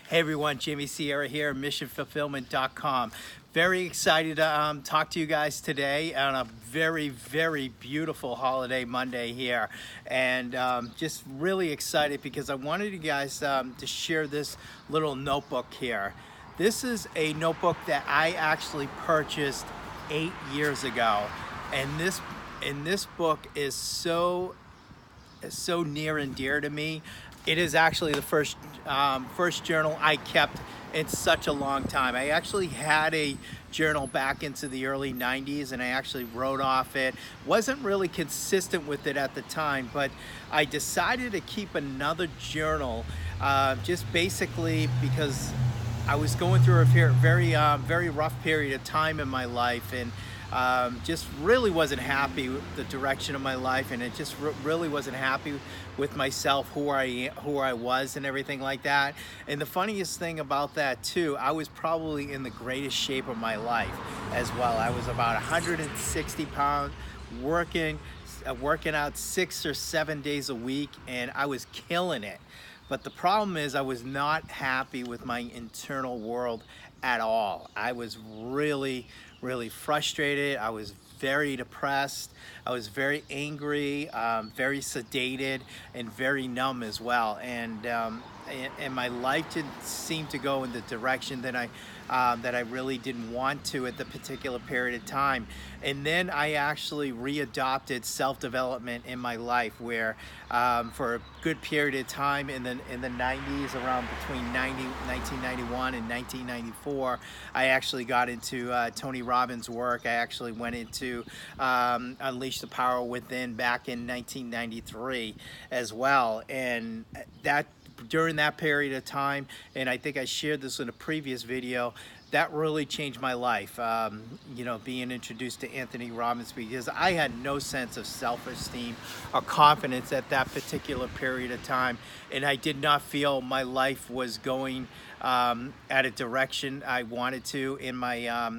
Hey everyone, Jamie Sierra here, missionfulfillment.com. Very excited to talk to you guys today on a very, very beautiful holiday Monday here. And just really excited because I wanted you guys to share this little notebook here. This is a notebook that I actually purchased 8 years ago. And this book is so near and dear to me. It is actually the first journal I kept in such a long time. I actually had a journal back into the early 90s and I actually wrote off it. Wasn't really consistent with it at the time, but I decided to keep another journal just basically because I was going through a very rough period of time in my life, and just really wasn't happy with the direction of my life, and it just really wasn't happy with myself, who I was and everything like that. And the funniest thing about that too, I was probably in the greatest shape of my life as well. I was about 160 pounds, working out 6 or 7 days a week, and I was killing it. But the problem is I was not happy with my internal world at all. I was really frustrated. I was very depressed. I was very angry, very sedated, and very numb as well. And my life didn't seem to go in the direction that I really didn't want to at the particular period of time. And then I actually readopted self-development in my life, where for a good period of time in the 90s, around between 1991 and 1994, I actually got into Tony Robbins' work. I actually went into Unleash the Power Within back in 1993 as well. And during that period of time, and I think I shared this in a previous video, that really changed my life, being introduced to Anthony Robbins, because I had no sense of self-esteem or confidence at that particular period of time, and I did not feel my life was going at a direction I wanted to in my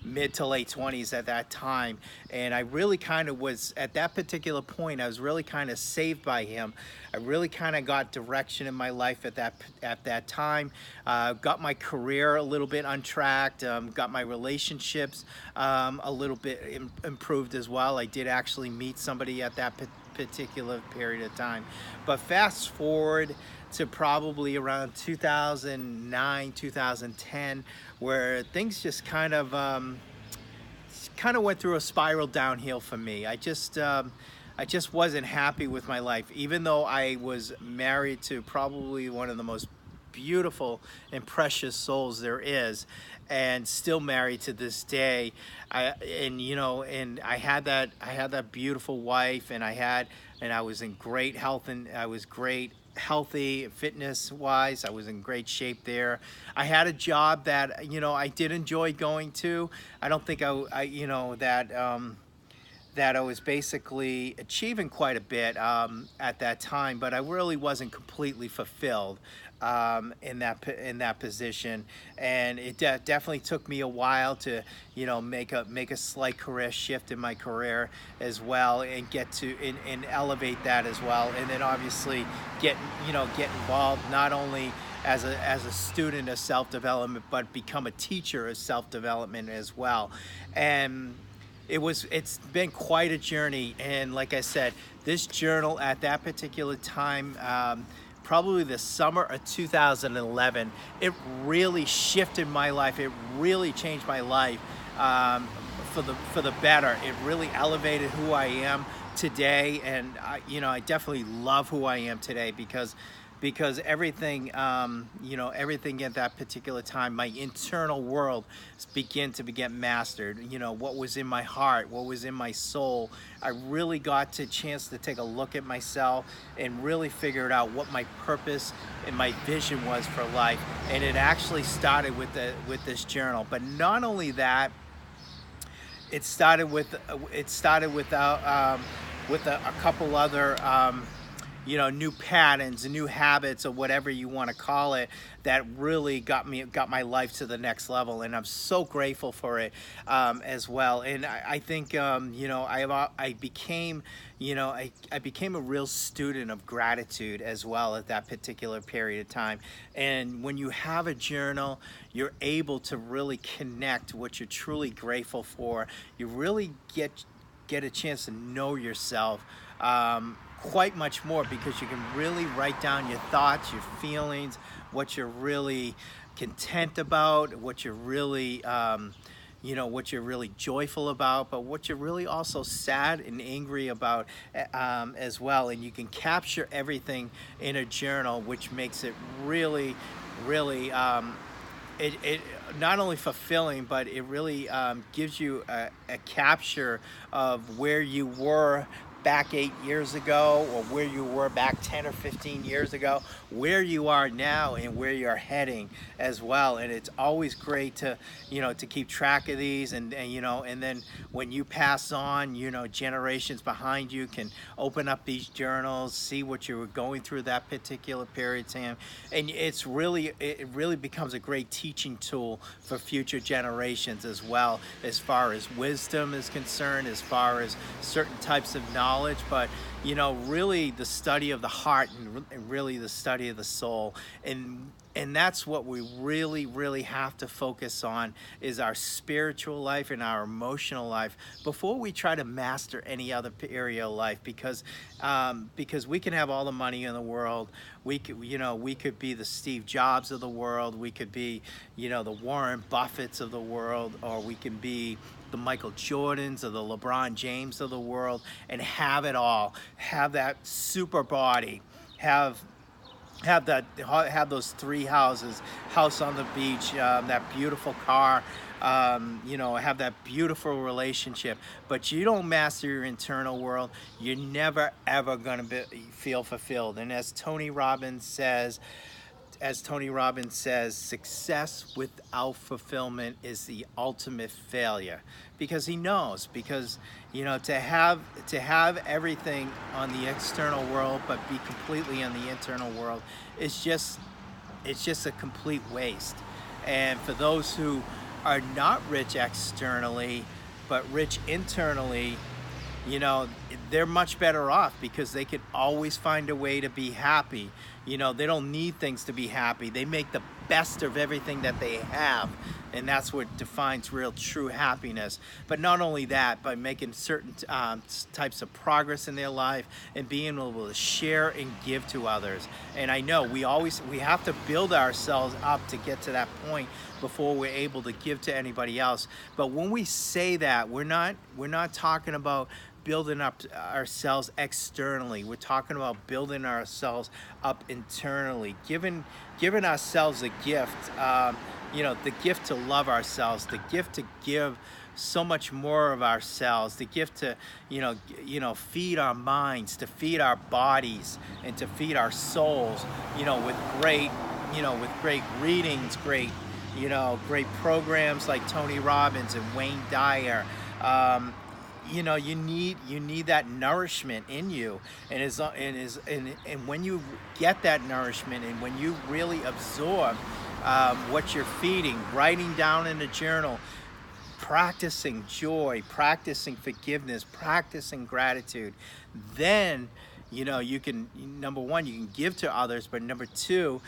mid to late 20s at that time. And I really kind of was, at that particular point, I was really kind of saved by him. I really kind of got direction in my life at that time. Got my career a little bit untracked, got my relationships a little bit improved as well. I did actually meet somebody at that particular period of time. But fast forward to probably around 2009, 2010, where things just kind of went through a spiral downhill for me. I just wasn't happy with my life, even though I was married to probably one of the most beautiful and precious souls there is, and still married to this day. I had that beautiful wife, and I was in great health, and I was healthy fitness wise. I was in great shape there. I had a job that I did enjoy going to. I don't think that I was basically achieving quite a bit at that time, but I really wasn't completely fulfilled in that position. And it definitely took me a while to make a slight career shift in my career as well, and get to and elevate that as well. And then obviously get involved not only as a student of self-development, but become a teacher of self-development as well. And it's been quite a journey. And like I said, this journal at that particular time, probably the summer of 2011, it really shifted my life. It really changed my life for the better. It really elevated who I am today, and I definitely love who I am today because everything everything at that particular time, my internal world began to get mastered. What was in my heart, what was in my soul. I really got to chance to take a look at myself and really figured out what my purpose and my vision was for life. And it actually started with this journal. But not only that, it started with a couple other new patterns and new habits or whatever you want to call it that really got my life to the next level, and I'm so grateful for it as well. And I think I became I became a real student of gratitude as well at that particular period of time. And when you have a journal, you're able to really connect what you're truly grateful for. You really get a chance to know yourself quite much more, because you can really write down your thoughts, your feelings, what you're really content about, what you're really what you're really joyful about, but what you're really also sad and angry about as well. And you can capture everything in a journal, which makes it really, really it not only fulfilling, but it really gives you a capture of where you were back 8 years ago, or where you were back 10 or 15 years ago, where you are now, and where you're heading as well. And it's always great to to keep track of these, and then when you pass on, generations behind you can open up these journals, see what you were going through that particular period of time, and it really becomes a great teaching tool for future generations as well, as far as wisdom is concerned, as far as certain types of knowledge. But really the study of the heart, and really the study of the soul, and that's what we really have to focus on, is our spiritual life and our emotional life before we try to master any other area of life. Because we can have all the money in the world, we could be the Steve Jobs of the world, we could be the Warren Buffetts of the world, or we can be the Michael Jordans or the LeBron James of the world, and have it all, have that super body, have those 3 houses, house on the beach, that beautiful car, have that beautiful relationship, but you don't master your internal world, you're never ever gonna feel fulfilled. And as Tony Robbins says, success without fulfillment is the ultimate failure. Because he knows, to have everything on the external world but be completely on the internal world is just a complete waste. And for those who are not rich externally but rich internally, they're much better off, because they can always find a way to be happy. They don't need things to be happy. They make the best of everything that they have, and that's what defines real true happiness. But not only that, by making certain types of progress in their life, and being able to share and give to others. And I know we have to build ourselves up to get to that point before we're able to give to anybody else. But when we say that, we're not talking about building up ourselves externally. We're talking about building ourselves up internally, giving ourselves a gift, the gift to love ourselves, the gift to give so much more of ourselves, the gift to feed our minds, to feed our bodies, and to feed our souls, with great readings, great programs like Tony Robbins and Wayne Dyer. You need that nourishment in you, and when you get that nourishment, and when you really absorb what you're feeding, writing down in a journal, practicing joy, practicing forgiveness, practicing gratitude, then you can, number one, you can give to others, but number two,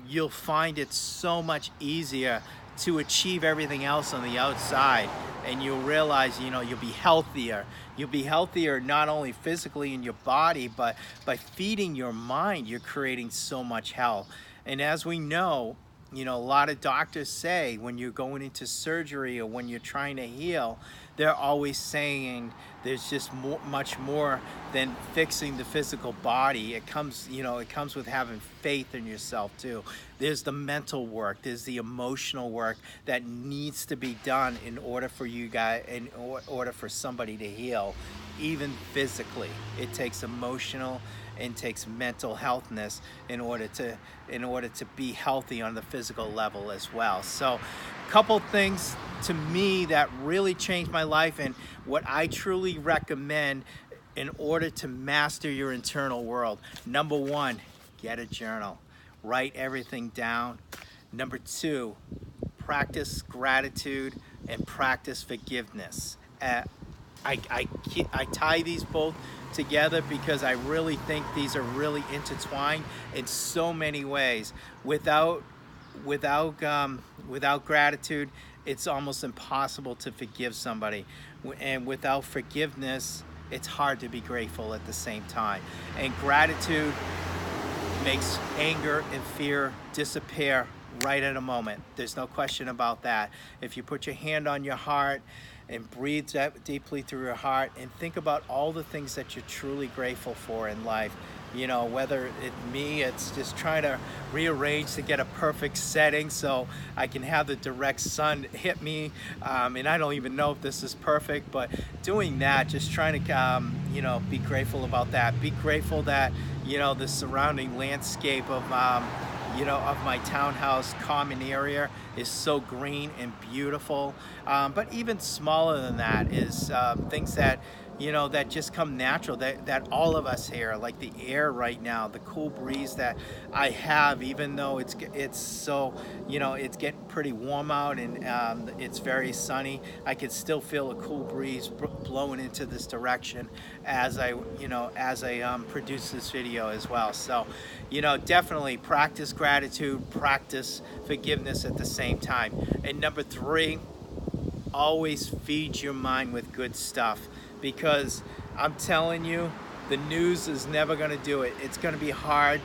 you'll find it so much easier to achieve everything else on the outside. And you'll realize, you'll be healthier. You'll be healthier not only physically in your body, but by feeding your mind, you're creating so much health. And as we know, a lot of doctors say when you're going into surgery or when you're trying to heal, they're always saying there's just much more than fixing the physical body. It comes with having faith in yourself too. There's the mental work, there's the emotional work that needs to be done in order for somebody to heal. Even physically, it takes emotional and takes mental healthness in order to be healthy on the physical level as well. So a couple things to me that really changed my life, and what I truly recommend in order to master your internal world, number one, get a journal. Write everything down. Number two, practice gratitude and practice forgiveness. I tie these both together because I really think these are really intertwined in so many ways. Without gratitude, it's almost impossible to forgive somebody, and without forgiveness, it's hard to be grateful at the same time. And gratitude makes anger and fear disappear right in a moment. There's no question about that. If you put your hand on your heart and breathe deeply through your heart and think about all the things that you're truly grateful for in life, you know, whether it's just trying to rearrange to get a perfect setting so I can have the direct sun hit me, and I don't even know if this is perfect, but doing that, just trying to, you know, be grateful about that. Be grateful that, you know, the surrounding landscape of, you know, of my townhouse common area is so green and beautiful. But even smaller than that is things that, you know, that just come natural, that all of us here, like the air right now, the cool breeze that I have, even though it's so, you know, it's getting pretty warm out and it's very sunny, I can still feel a cool breeze blowing into this direction as I produce this video as well. So, you know, definitely practice gratitude, practice forgiveness at the same time. And number three, always feed your mind with good stuff, because I'm telling you, the news is never going to do it. It's going to be hard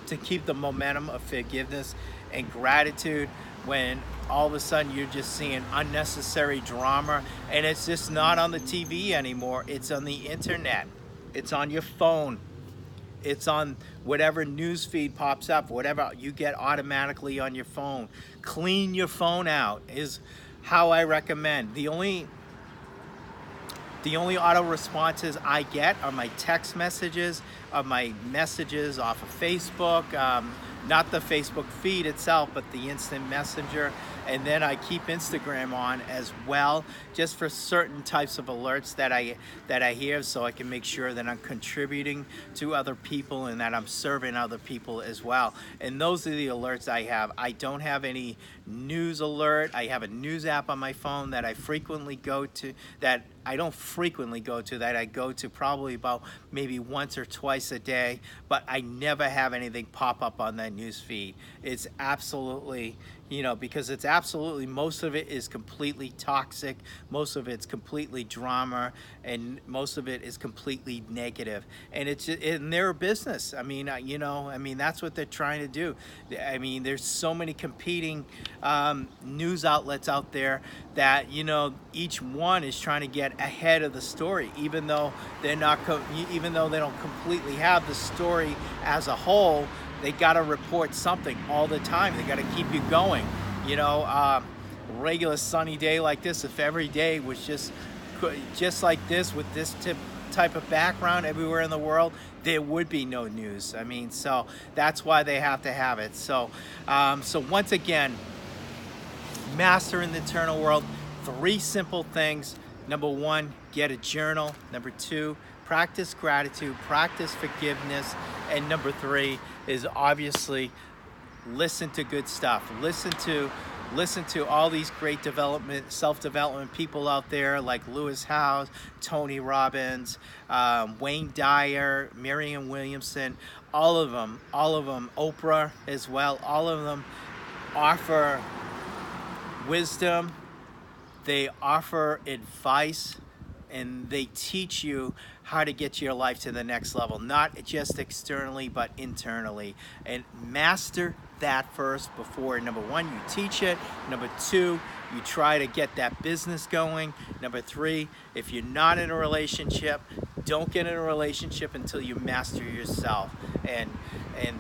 to keep the momentum of forgiveness and gratitude when all of a sudden you're just seeing unnecessary drama, and it's just not on the TV anymore. It's on the internet. It's on your phone. It's on whatever news feed pops up, whatever you get automatically on your phone. Clean your phone out is how I recommend. The only auto responses I get are my text messages, of my messages off of Facebook, not the Facebook feed itself, but the instant messenger. And then I keep Instagram on as well, just for certain types of alerts that I hear, so I can make sure that I'm contributing to other people and that I'm serving other people as well. And those are the alerts I have. I don't have any news alert. I have a news app on my phone that I frequently go to, that I don't frequently go to, that I go to probably about maybe once or twice a day, but I never have anything pop up on that news feed. It's absolutely, you know, because it's absolutely, most of it is completely toxic, most of it's completely drama, and most of it is completely negative. And it's in their business. I mean, you know, I mean, that's what they're trying to do. I mean, there's so many competing news outlets out there that, you know, each one is trying to get ahead of the story, even though they're not, even though they don't completely have the story as a whole. They got to report something all the time. They got to keep you going. You know, regular sunny day like this, if every day was just like this with this type of background everywhere in the world, there would be no news. I mean, so that's why they have to have it. So, so once again, mastering the internal world, 3 simple things. Number 1, get a journal. Number 2, practice gratitude, practice forgiveness. And number 3 is obviously listen to good stuff. Listen to all these great self-development people out there like Lewis Howes, Tony Robbins, Wayne Dyer, Marianne Williamson, all of them, Oprah as well. All of them offer wisdom, they offer advice, and they teach you how to get your life to the next level, not just externally, but internally. And master that first before, number 1, you teach it. Number 2, you try to get that business going. Number 3, if you're not in a relationship, don't get in a relationship until you master yourself. And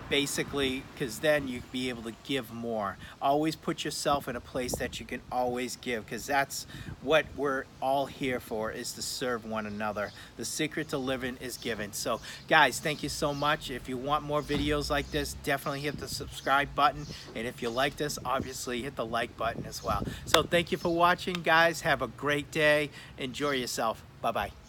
basically, because then you'd be able to give more. Always put yourself in a place that you can always give, because that's what we're all here for, is to serve one another. The secret to living is giving. So guys, thank you so much. If you want more videos like this, definitely hit the subscribe button. And if you like this, obviously hit the like button as well. So thank you for watching, guys. Have a great day. Enjoy yourself. Bye-bye.